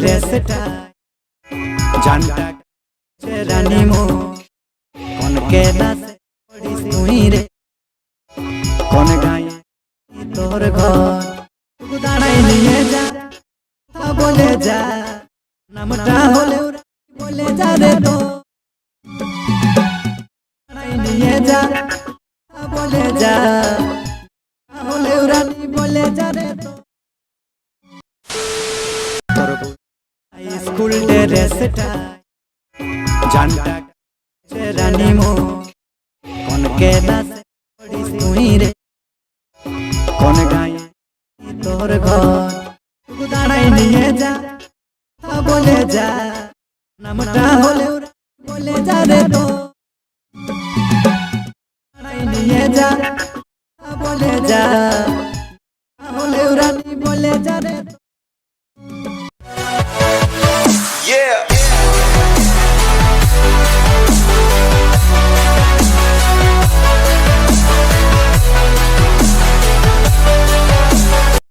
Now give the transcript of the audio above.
রেসটা জানটা রানী মো কোন কে দাস পড়িস তুই রে কোন গায়ে তোর ঘর দাঁড়াই নিয়ে যা বলে যা নামটা হলে বলে যা রে তো দাঁড়াই নিয়ে যা বলে যা হলে রানী বলে যা রে তো স্কুল ড্রেসটা জানটা রানী মো কোন কে দাস পড়িস তুই রে কোন গায়ে তোর ঘর দাঁড়াই নিয়ে যা বলে যা নামটা হলে বলে যা রে তো দাঁড়াই নিয়ে যা বলে যা হলে রানী বলে যা রে তো।